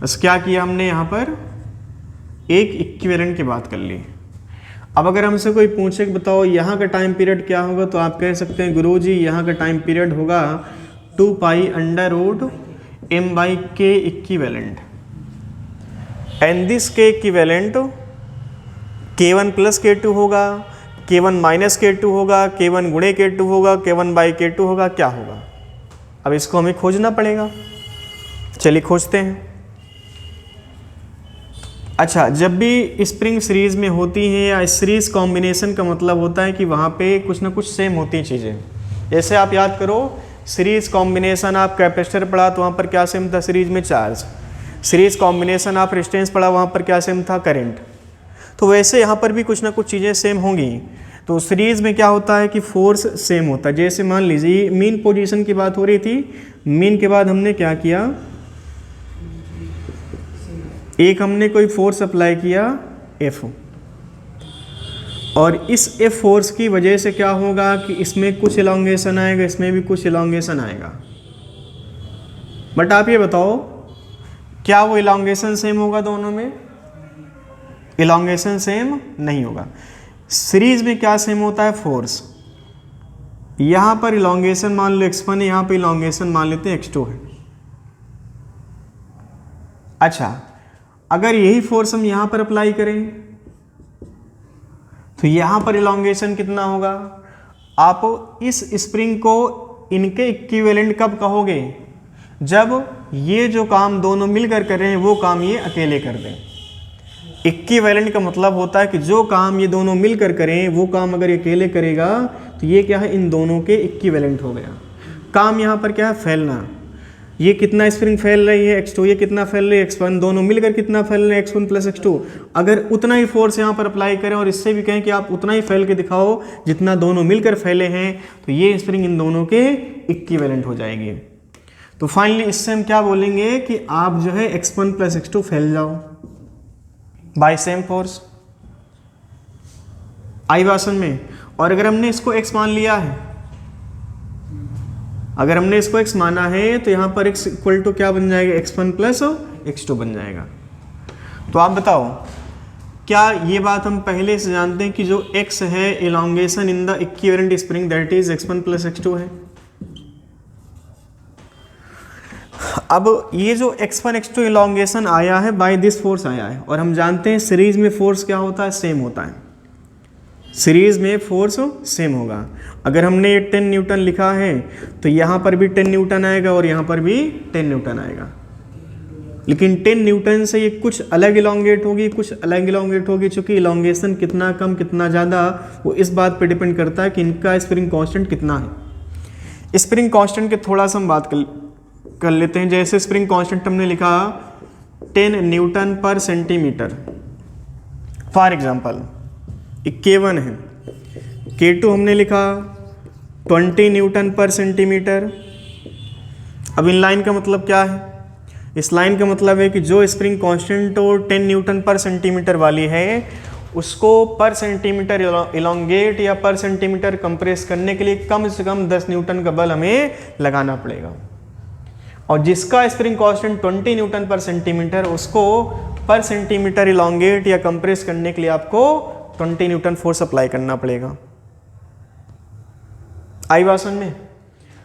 बस क्या किया हमने यहाँ पर एक इक्विवेलेंट की बात कर ली। अब अगर हमसे कोई पूछे कि बताओ यहाँ का टाइम पीरियड क्या होगा, तो आप कह सकते हैं गुरुजी यहाँ का टाइम पीरियड होगा 2π√m/k इक्विवेलेंट, एंड दिस के इक्विवेलेंट K1 प्लस K2 होगा, K1 माइनस K2 होगा, K1 गुणे K2 होगा, K1/K2 होगा, क्या होगा? अब इसको हमें खोजना पड़ेगा। चलिए खोजते हैं। अच्छा, जब भी स्प्रिंग सीरीज में होती है या सीरीज कॉम्बिनेशन का मतलब होता है कि वहाँ पे कुछ ना कुछ सेम होती हैं चीज़ें। जैसे आप याद करो सीरीज कॉम्बिनेशन आप कैपेसिटर पढ़ा तो वहाँ पर क्या सेम था? सीरीज में चार्ज। सीरीज कॉम्बिनेशन आप रेजिस्टेंस पढ़ा, वहाँ पर क्या सेम था? करंट। तो वैसे यहाँ पर भी कुछ ना कुछ चीज़ें सेम होंगी। तो सीरीज में क्या होता है कि फोर्स सेम होता है। जैसे मान लीजिए मीन पोजीशन की बात हो रही थी, मीन के बाद हमने क्या किया, एक हमने कोई फोर्स अप्लाई किया F, और इस F फोर्स की वजह से क्या होगा कि इसमें कुछ इलॉन्गेशन आएगा, इसमें भी कुछ इलॉन्गेशन आएगा। बट आप ये बताओ क्या वो इलॉन्गेशन सेम होगा? दोनों में इलॉन्गेशन सेम नहीं होगा। सीरीज में क्या सेम होता है? फोर्स। यहाँ पर इलोंगेशन मान लो x1 है, यहाँ पर इलोंगेशन मान लेते हैं x2 है। अच्छा, अगर यही फोर्स हम यहाँ पर अप्लाई करें तो यहाँ पर इलोंगेशन कितना होगा? आप इस स्प्रिंग को इनके इक्विवेलेंट कब कहोगे? जब ये जो काम दोनों मिलकर कर रहे हैं वो काम ये अकेले कर दें। इक्विवेलेंट का मतलब होता है कि जो काम ये दोनों मिलकर करें वो काम अगर ये अकेले करेगा तो ये क्या है, इन दोनों के इक्विवेलेंट हो गया। काम यहाँ पर क्या है, फैलना। ये कितना स्प्रिंग फैल रही है x2, ये कितना फैल रही है x1, दोनों मिलकर कितना फैल रहे हैं x1 प्लस x2। अगर उतना ही फोर्स यहाँ पर अप्लाई करें और इससे भी कहें कि आप उतना ही फैल के दिखाओ जितना दोनों मिलकर फैले हैं, तो ये स्प्रिंग इन दोनों के इक्विवेलेंट हो जाएगी। तो फाइनली इससे हम क्या बोलेंगे कि आप जो है x1 प्लस x2 फैल जाओ बाय सेम फोर्स। आई बात समझ में? और अगर हमने इसको x मान लिया है, अगर हमने इसको x माना है तो यहाँ पर x इक्वल टू क्या बन जाएगा, x1 प्लस x2 बन जाएगा। तो आप बताओ, क्या ये बात हम पहले से जानते हैं कि जो x है elongation in the equivalent spring that is x1 plus x2 है। अब ये जो x1 x2 इलोंगेशन आया है बाय दिस फोर्स आया है, और हम जानते हैं सीरीज में फोर्स क्या होता है, सेम होता है। सीरीज में फोर्स सेम होगा। अगर हमने ये 10 न्यूटन लिखा है तो यहाँ पर भी 10 न्यूटन आएगा और यहाँ पर भी 10 न्यूटन आएगा, लेकिन 10 न्यूटन से ये कुछ अलग इलोंगेट होगी, कुछ अलग इलोंगेट होगी। चूँकि इलोंगेशन कितना कम कितना ज़्यादा वो इस बात पे डिपेंड करता है कि इनका स्प्रिंग कांस्टेंट कितना है। स्प्रिंग कांस्टेंट के थोड़ा सा हम बात कर लेते हैं। जैसे स्प्रिंग कांस्टेंट हमने लिखा 10 न्यूटन पर सेंटीमीटर, फॉर एग्जांपल K1 है, K2 हमने लिखा 20 न्यूटन पर सेंटीमीटर। अब इन लाइन का मतलब क्या है? इस लाइन का मतलब है कि जो स्प्रिंग कांस्टेंट 10 न्यूटन पर सेंटीमीटर वाली है उसको पर सेंटीमीटर इलोंगेट या पर सेंटीमीटर कंप्रेस करने के लिए कम से कम 10 न्यूटन का बल हमें लगाना पड़ेगा। और जिसका स्प्रिंग कांस्टेंट 20 न्यूटन पर सेंटीमीटर, उसको पर सेंटीमीटर इलोंगेट या कंप्रेस करने के लिए आपको 20 न्यूटन फोर्स अप्लाई करना पड़ेगा। आई बात समझ में?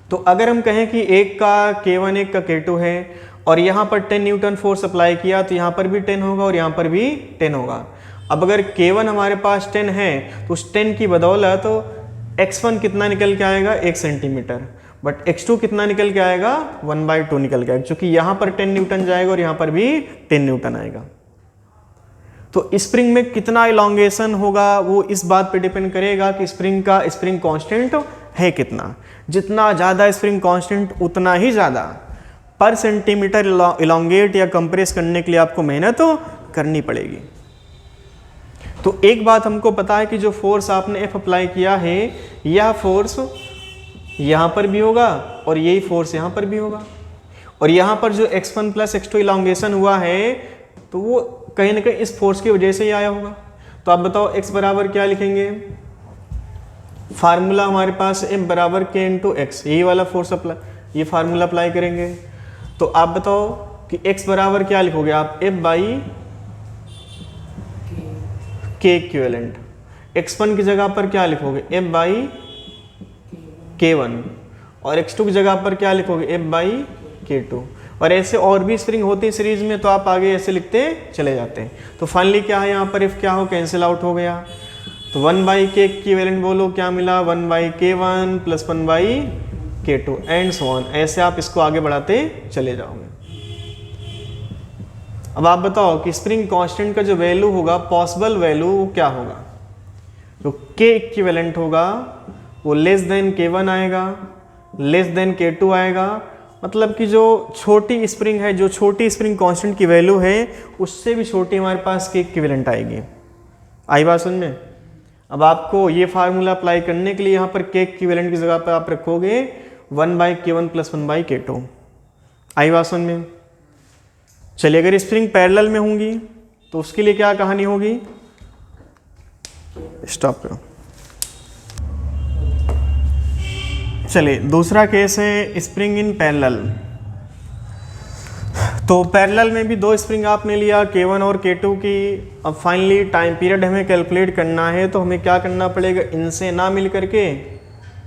तो अगर हम कहें कि एक का K1 एक का K2 है और यहाँ पर 10 न्यूटन फोर्स अप्लाई किया तो यहाँ पर भी 10 होगा और यहाँ पर भी 10 होगा। अब अगर K1 हमारे पास 10 है तो उस 10 की बदौलत तो x1 कितना निकल के आएगा, 1 सेंटीमीटर, बट x2 कितना निकल के आएगा, 1/2 निकल के आएगा, क्योंकि यहाँ पर 10 न्यूटन जाएगा और यहाँ पर भी 10 न्यूटन आएगा। तो स्प्रिंग में कितना इलोंगेशन होगा वो इस बात पे डिपेंड करेगा कि स्प्रिंग का स्प्रिंग कांस्टेंट है कितना। जितना ज़्यादा स्प्रिंग कांस्टेंट उतना ही ज़्यादा पर सेंटीमीटर इलोंगेट या कंप्रेस करने के लिए आपको मेहनत करनी पड़ेगी। तो एक बात हमको पता है कि जो फोर्स आपने F अप्लाई किया है यह फोर्स यहाँ पर भी होगा और यही फोर्स यहाँ पर भी होगा, और यहाँ पर जो x1 प्लस x2 इलोंगेशन हुआ है तो वो कहीं ना कहीं इस फोर्स की वजह से ही आया होगा। तो आप बताओ x बराबर क्या लिखेंगे? फार्मूला हमारे पास F बराबर K इंटू एक्स, यही वाला फोर्स अप्लाई, ये फार्मूला अप्लाई करेंगे। तो आप बताओ कि x बराबर क्या लिखोगे आप? F by K equivalent. x1 की जगह पर क्या लिखोगे? F बाई K1, और x2 की जगह पर क्या लिखोगे? F by K2। और ऐसे और भी स्प्रिंग होती है सीरीज में, तो आप आगे ऐसे लिखते चले जाते हैं। तो फाइनली क्या है यहाँ पर F क्या हो, कैंसिल आउट हो गया। तो 1/K इक्विवेलेंट बोलो क्या मिला, 1/K1 plus 1/K2 and so on. ऐसे आप इसको आगे बढ़ाते चले जाओगे। अब आप बताओ कि स्प्रिंग कांस्टेंट का जो वैल्यू होगा, पॉसिबल वैल्यू, वो क्या होगा? तो K इक्विवेलेंट होगा वो लेस देन K1 आएगा, लेस देन K2 आएगा। मतलब कि जो छोटी स्प्रिंग है, जो छोटी स्प्रिंग कांस्टेंट की वैल्यू है उससे भी छोटी हमारे पास K इक्विवेलेंट आएगी। आई बात समझ में? अब आपको ये फार्मूला अप्लाई करने के लिए यहाँ पर K इक्विवेलेंट की जगह पर आप रखोगे 1/K1 प्लस 1/K2। आई बात समझ में? चलिए, अगर स्प्रिंग पैरेलल में होंगी तो उसके लिए क्या कहानी होगी? स्टॉप करो। चलिए, दूसरा केस है स्प्रिंग इन पैरेलल। तो पैरेलल में भी दो स्प्रिंग आपने लिया K1 और K2 की। अब फाइनली टाइम पीरियड हमें कैलकुलेट करना है, तो हमें क्या करना पड़ेगा? इनसे ना मिल करके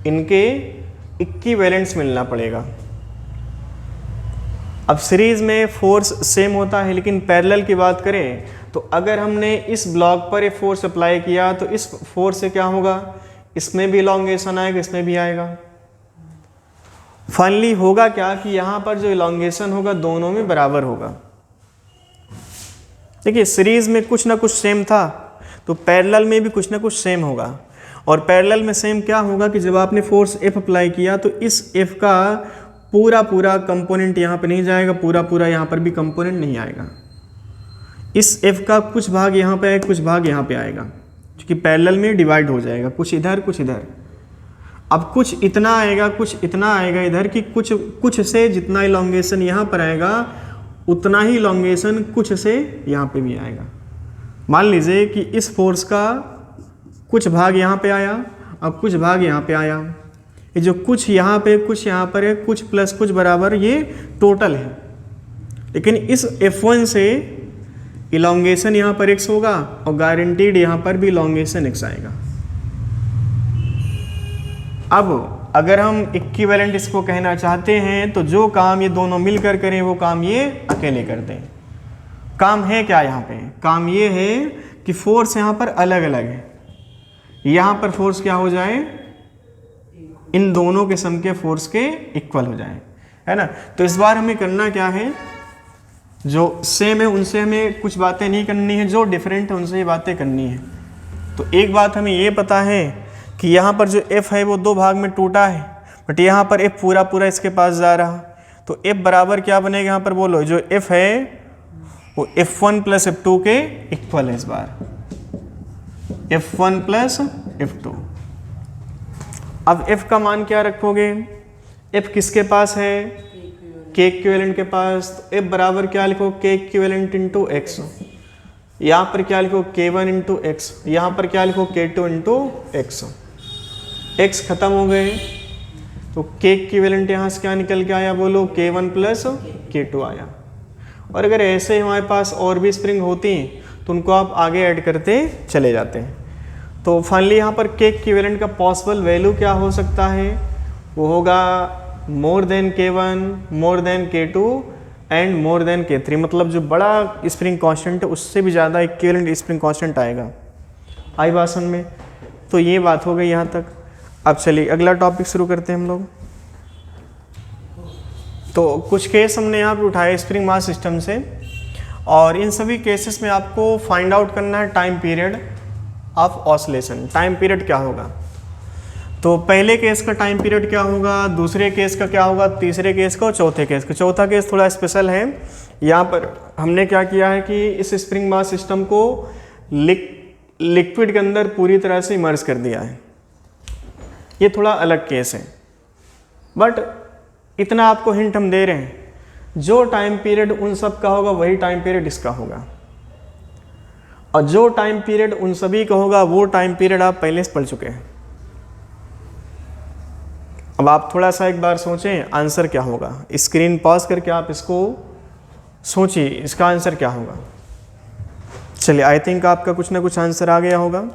इनके इक्विवेलेंट्स मिलना पड़ेगा। अब सीरीज में फोर्स सेम होता है, लेकिन पैरेलल की बात करें तो अगर हमने इस ब्लॉक पर एक फोर्स अप्लाई किया तो इस फोर्स से क्या होगा, इसमें भी इलॉन्गेशन आएगा, इसमें भी आएगा। फाइनली होगा क्या कि यहाँ पर जो इलॉन्गेशन होगा दोनों में बराबर होगा। देखिए सीरीज में कुछ ना कुछ सेम था तो पैरेलल में भी कुछ ना कुछ सेम होगा। और पैरेलल में सेम क्या होगा कि जब आपने फोर्स F अप्लाई किया तो इस F का पूरा पूरा कंपोनेंट यहाँ पे नहीं जाएगा, पूरा पूरा यहाँ पर भी कंपोनेंट नहीं आएगा। इस F का कुछ भाग यहाँ पे आएगा, कुछ भाग यहाँ पे आएगा, क्योंकि पैरेलल में डिवाइड हो जाएगा, कुछ इधर कुछ इधर। अब कुछ इतना आएगा, कुछ इतना आएगा इधर कि कुछ से जितना इलॉन्गेशन यहाँ पर आएगा उतना ही इलॉन्गेशन कुछ से यहाँ पे भी आएगा। मान लीजिए कि इस फोर्स का कुछ भाग यहाँ पे आया और कुछ भाग यहाँ पे आया, ये जो कुछ यहाँ पे कुछ यहाँ पर है, कुछ प्लस कुछ बराबर, ये टोटल है। लेकिन इस F1 से इलॉन्गेशन यहाँ पर x होगा और गारंटीड यहाँ पर भी इलॉन्गेशन x आएगा। अब अगर हम इक्विवेलेंट इसको कहना चाहते हैं तो जो काम ये दोनों मिलकर करें वो काम ये अकेले करते हैं। काम है क्या यहाँ पे? काम ये है कि फोर्स यहाँ पर अलग अलग है, यहाँ पर फोर्स क्या हो जाए, इन दोनों के सम के फोर्स के इक्वल हो जाए, है ना। तो इस बार हमें करना क्या है, जो सेम है उनसे हमें कुछ बातें नहीं करनी है, जो डिफरेंट है उनसे ये बातें करनी है। तो एक बात हमें ये पता है कि यहाँ पर जो F है वो दो भाग में टूटा है, बट यहाँ पर F पूरा पूरा इसके पास जा रहा, तो F बराबर क्या बनेगा यहाँ पर बोलो, जो F है वो F1 प्लस F2 के इक्वल है। इस बार F1 प्लस F2। अब F का मान क्या रखोगे, F किसके पास है, K इक्विवेलेंट के पास। तो F बराबर क्या लिखो, K इक्विवेलेंट इंटू एक्स, यहाँ पर क्या लिखो K1 इंटू एक्स, यहाँ पर क्या लिखो K2 इंटू एक्स। एक्स खत्म हो गए तो K इक्विवेलेंट यहाँ से क्या निकल के आया बोलो, K1 प्लस K2 आया। और अगर ऐसे हमारे पास और भी स्प्रिंग होती तो उनको आप आगे ऐड करते चले जाते हैं। तो फाइनली यहाँ पर K इक्विवेलेंट का पॉसिबल वैल्यू क्या हो सकता है, वो होगा more than K1, more than K2 and more than K3। मतलब जो बड़ा स्प्रिंग कांस्टेंट है उससे भी ज़्यादा इक्विवेलेंट स्प्रिंग कांस्टेंट आएगा। आई भाषण में तो ये बात हो गई यहाँ तक। अब चलिए अगला टॉपिक शुरू करते हैं हम लोग। तो कुछ केस हमने यहाँ पे उठाए स्प्रिंग मास सिस्टम से, और इन सभी केसेस में आपको फाइंड आउट करना है time period of oscillation. Time period क्या होगा, तो पहले केस का टाइम पीरियड क्या होगा, दूसरे केस का क्या होगा, तीसरे केस का और चौथे केस का। चौथा केस थोड़ा स्पेशल है। यहाँ पर हमने क्या किया है कि इस स्प्रिंग मास सिस्टम को लिक्विड के अंदर पूरी तरह से इमर्ज कर दिया है। ये थोड़ा अलग केस है, बट इतना आपको हिंट हम दे रहे हैं, जो टाइम पीरियड उन सब का होगा वही टाइम पीरियड इसका होगा, और जो टाइम पीरियड उन सभी का होगा वो टाइम पीरियड आप पहले से पढ़ चुके हैं। अब आप थोड़ा सा एक बार सोचें आंसर क्या होगा, स्क्रीन पॉज करके आप इसको सोचिए इसका आंसर क्या होगा। चलिए आई थिंक आपका कुछ ना कुछ आंसर आ गया होगा।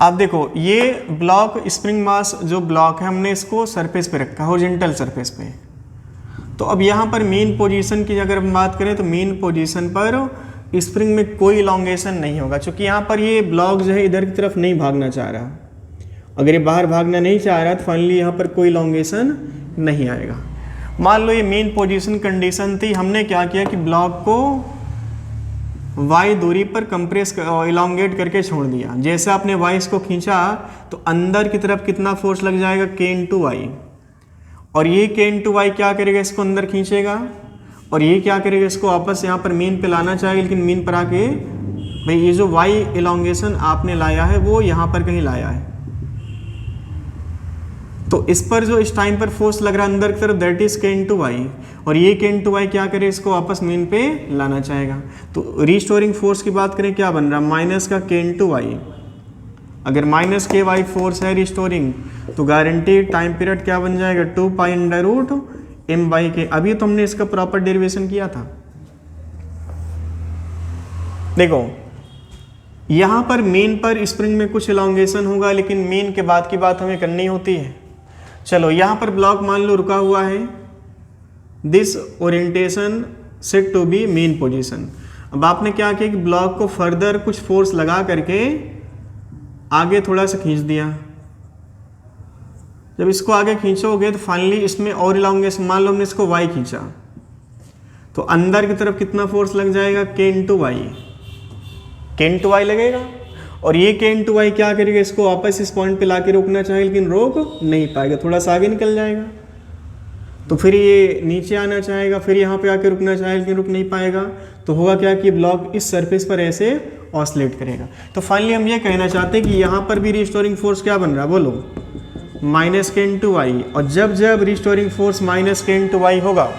आप देखो ये ब्लॉक स्प्रिंग मास जो ब्लॉक है हमने इसको सरफेस पे रखा, हॉरिजॉन्टल सरफेस पे। तो अब यहाँ पर मेन पोजीशन की अगर हम बात करें तो मेन पोजीशन पर स्प्रिंग में कोई इलॉन्गेशन नहीं होगा, क्योंकि यहाँ पर ये ब्लॉक जो है इधर की तरफ नहीं भागना चाह रहा। अगर ये बाहर भागना नहीं चाह रहा तो फाइनली यहाँ पर कोई इलॉन्गेशन नहीं आएगा। मान लो ये मेन पोजीशन कंडीशन थी, हमने क्या किया कि ब्लॉक को y दूरी पर कंप्रेस इलॉन्गेट करके छोड़ दिया। जैसे आपने y को खींचा तो अंदर की तरफ कितना फोर्स लग जाएगा, k इंटू वाई, और ये k इंटू वाई क्या करेगा, इसको अंदर खींचेगा, और ये क्या करेगा, इसको वापस यहाँ पर मीन पे लाना चाहेगा। लेकिन मीन पर आके भाई ये जो y इलॉन्गेशन आपने लाया है वो यहाँ पर कहीं लाया है, तो इस पर जो इस टाइम पर फोर्स लग रहा है अंदर की तरफ that is k into y, और ये k इंटू वाई क्या करे, इसको वापस मीन पे लाना चाहेगा। तो रीस्टोरिंग फोर्स की बात करें क्या बन रहा है, माइनस का k इंटू वाई। अगर माइनस के वाई फोर्स है रिस्टोरिंग तो गारंटी टाइम पीरियड क्या बन जाएगा, 2 pi under root m by k. अभी तो हमने इसका प्रॉपर डेरिवेशन किया था। देखो यहाँ पर मेन पर स्प्रिंग में कुछ इलॉन्गेशन होगा, लेकिन मेन के बाद की बात हमें करनी होती है। चलो यहाँ पर ब्लॉक मान लो रुका हुआ है, this orientation set to be mean position. अब आपने क्या किया कि ब्लॉक को फर्दर कुछ फोर्स लगा करके आगे थोड़ा सा खींच दिया। जब इसको आगे खींचोगे तो फाइनली इसमें और इलॉन्गेशन, मान लो हमने इसको y खींचा तो अंदर की तरफ कितना फोर्स लग जाएगा, k into y, k into y लगेगा। और ये k इंटू वाई क्या करेगा, इसको वापस इस पॉइंट पे लाके रोकना चाहे लेकिन रोक नहीं पाएगा, थोड़ा सा आगे निकल जाएगा। तो फिर ये नीचे आना चाहेगा, फिर यहाँ पे आके रुकना चाहे लेकिन रुक नहीं पाएगा। तो होगा क्या कि ब्लॉक इस सरफेस पर ऐसे ऑसिलेट करेगा। तो फाइनली हम ये कहना चाहते हैं कि यहाँ पर भी रिस्टोरिंग फोर्स क्या बन रहा है, बोलो, माइनस k इंटू वाई। और जब जब restoring force minus k into y होगा,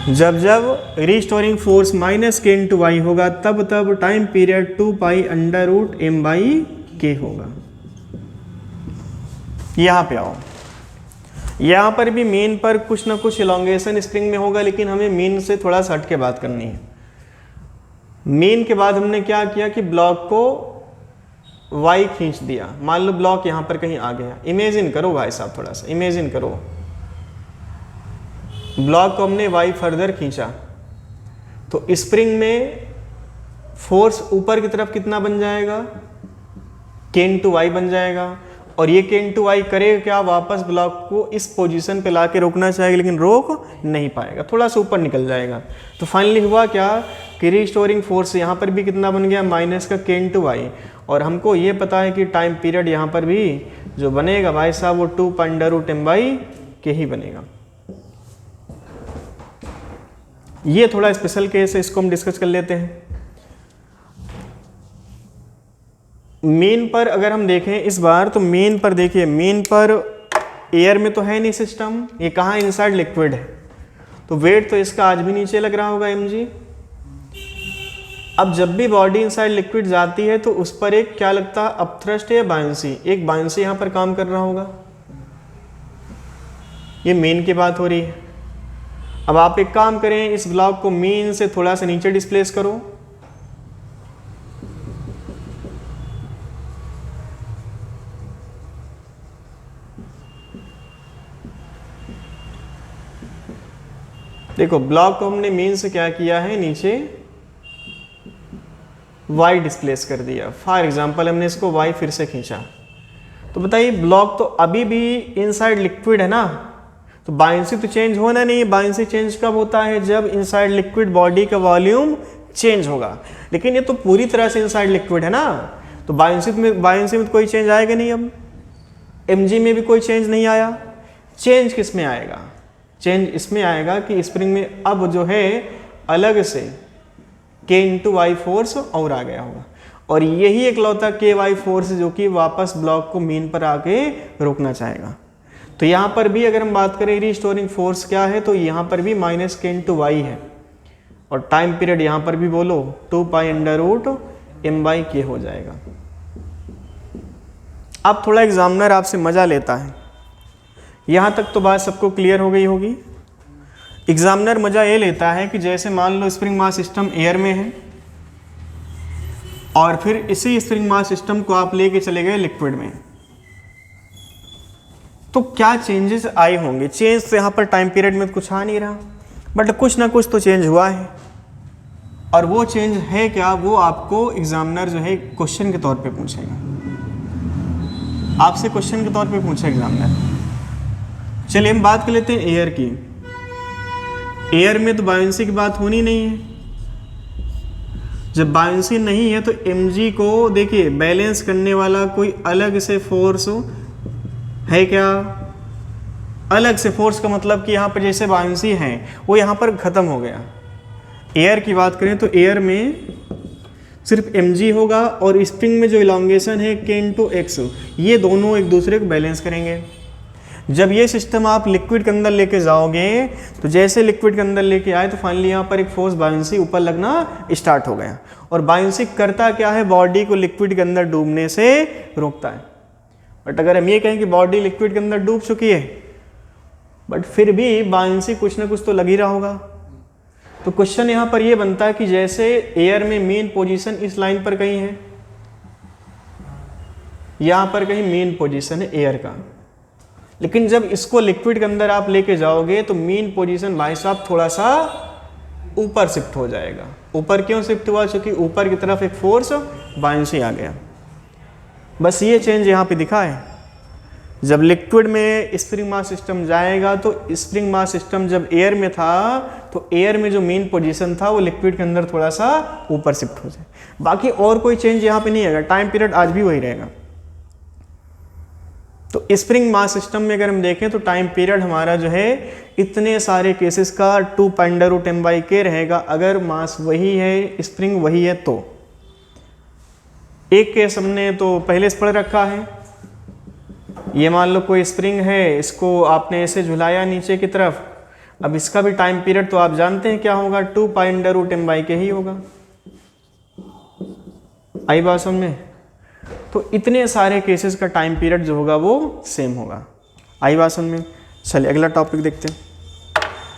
जब जब restoring force minus k into y होगा, तब तब time period 2 pi under root m by k होगा। यहाँ पे आओ, यहाँ पर भी मेन पर कुछ ना कुछ इलॉन्गेशन स्प्रिंग में होगा, लेकिन हमें मेन से थोड़ा सा हट के बात करनी है। मेन के बाद हमने क्या किया कि ब्लॉक को y खींच दिया। मान लो ब्लॉक यहाँ पर कहीं आ गया, इमेजिन करो भाई साहब, थोड़ा सा इमेजिन करो, ब्लॉक को हमने y फर्दर खींचा तो स्प्रिंग में फोर्स ऊपर की तरफ कितना बन जाएगा, k इंटू वाई बन जाएगा। और ये k इंटू वाई करेगा क्या, वापस ब्लॉक को इस पोजीशन पे लाके रोकना चाहेगा लेकिन रोक नहीं पाएगा, थोड़ा सा ऊपर निकल जाएगा। तो फाइनली हुआ क्या कि रिस्टोरिंग फोर्स यहाँ पर भी कितना बन गया, माइनस का k इंटू वाई। और हमको ये पता है कि टाइम पीरियड यहाँ पर भी जो बनेगा भाई साहब वो 2 pi under root m by k ही बनेगा। ये थोड़ा स्पेशल केस है, इसको हम डिस्कस कर लेते हैं। मेन पर अगर हम देखें इस बार, तो मेन पर देखिए, मेन पर एयर में तो है नहीं सिस्टम, ये कहाँ इनसाइड लिक्विड है, तो वेट तो इसका आज भी नीचे लग रहा होगा mg। अब जब भी बॉडी इनसाइड लिक्विड जाती है तो उस पर एक क्या लगता है, अपथ्रस्ट या बायंसी, एक बायंसी यहाँ पर काम कर रहा होगा। ये मेन की बात हो रही है। अब आप एक काम करें, इस ब्लॉक को मेन से थोड़ा सा नीचे डिस्प्लेस करो, देखो ब्लॉक को हमने मेन से क्या किया है, नीचे y डिस्प्लेस कर दिया। फॉर एग्जांपल हमने इसको y फिर से खींचा, तो बताइए ब्लॉक तो अभी भी इनसाइड लिक्विड है ना, तो बायंसी तो चेंज होना नहीं है। बायंसी चेंज कब होता है, जब इनसाइड लिक्विड बॉडी का वॉल्यूम चेंज होगा, लेकिन ये तो पूरी तरह से इनसाइड लिक्विड है ना, तो बायंसी में कोई चेंज आएगा नहीं। अब mg में भी कोई चेंज नहीं आया। चेंज किस में आएगा, चेंज इसमें आएगा कि स्प्रिंग में अब जो है अलग से k इंटू वाई फोर्स और आ गया होगा, और यही एक लौता k वाई फोर्स जो कि वापस ब्लॉक को मेन पर आके रोकना चाहेगा। तो यहाँ पर भी अगर हम बात करें रिस्टोरिंग फोर्स क्या है, तो यहाँ पर भी माइनस k इंटू वाई है, और टाइम पीरियड यहाँ पर भी बोलो 2 pi under root m by k हो जाएगा। अब थोड़ा एग्जामिनर आपसे मजा लेता है, यहाँ तक तो बात सबको क्लियर हो गई होगी। एग्जामिनर मजा ये लेता है कि जैसे मान लो स्प्रिंग मास सिस्टम एयर में है और फिर इसी स्प्रिंग मास सिस्टम को आप लेके चले गए लिक्विड में, तो क्या चेंजेस आए होंगे। चेंज तो यहाँ पर टाइम पीरियड में कुछ आ नहीं रहा, बट कुछ ना कुछ तो चेंज हुआ है, और वो चेंज है क्या, वो आपको एग्जामिनर जो है क्वेश्चन के तौर पे पूछेगा, आपसे क्वेश्चन के तौर पे पूछेगा एग्जामिनर। चलिए हम बात कर लेते हैं एयर की। एयर में तो बायंसी की बात होनी नहीं है। जब बायंसी नहीं है तो mg को देखिए बैलेंस करने वाला कोई अलग से फोर्स है क्या, अलग से फोर्स का मतलब कि यहाँ पर जैसे बायंसी है वो यहाँ पर ख़त्म हो गया। एयर की बात करें तो एयर में सिर्फ mg होगा, और स्प्रिंग में जो इलॉन्गेशन है k इंटू एक्स, ये दोनों एक दूसरे को बैलेंस करेंगे। जब ये सिस्टम आप लिक्विड के अंदर लेके जाओगे, तो जैसे लिक्विड के अंदर लेके आए तो फाइनली यहाँ पर एक फोर्स बायंसी ऊपर लगना स्टार्ट हो गया, और बायंसी करता क्या है, बॉडी को लिक्विड के अंदर डूबने से रोकता है। बट अगर हम ये कहें कि बॉडी लिक्विड के अंदर डूब चुकी है, बट फिर भी बायंसी कुछ ना कुछ तो लग ही रहा होगा। तो क्वेश्चन यहाँ पर ये बनता है कि जैसे एयर में मेन पोजीशन इस लाइन पर कहीं है, यहाँ पर कहीं मेन पोजीशन है एयर का, लेकिन जब इसको लिक्विड के अंदर आप लेके जाओगे तो मेन पोजीशन भाई साहब थोड़ा सा ऊपर शिफ्ट हो जाएगा। ऊपर क्यों शिफ्ट हुआ? क्योंकि ऊपर की तरफ एक फोर्स बायंसी आ गया। बस ये चेंज यहाँ पे दिखा है। जब लिक्विड में स्प्रिंग मास सिस्टम जाएगा तो स्प्रिंग मास सिस्टम जब एयर में था तो एयर में जो मेन पोजीशन था वो लिक्विड के अंदर थोड़ा सा ऊपर शिफ्ट हो जाए। बाकी और कोई चेंज यहाँ पे नहीं आएगा, टाइम पीरियड आज भी वही रहेगा। तो स्प्रिंग मास सिस्टम में अगर हम देखें तो टाइम पीरियड हमारा जो है इतने सारे केसेस का 2.√m/k रहेगा। अगर मास वही है, स्प्रिंग वही है तो एक केस हमने तो पहले से पढ़ रखा है। ये मान लो कोई स्प्रिंग है, इसको आपने ऐसे झुलाया नीचे की तरफ, अब इसका भी टाइम पीरियड तो आप जानते हैं क्या होगा, 2.√m/k ही होगा। आई बात समझ में? तो इतने सारे केसेस का टाइम पीरियड जो होगा वो सेम होगा। आई बात समझ में? चलिए अगला टॉपिक देखते हैं।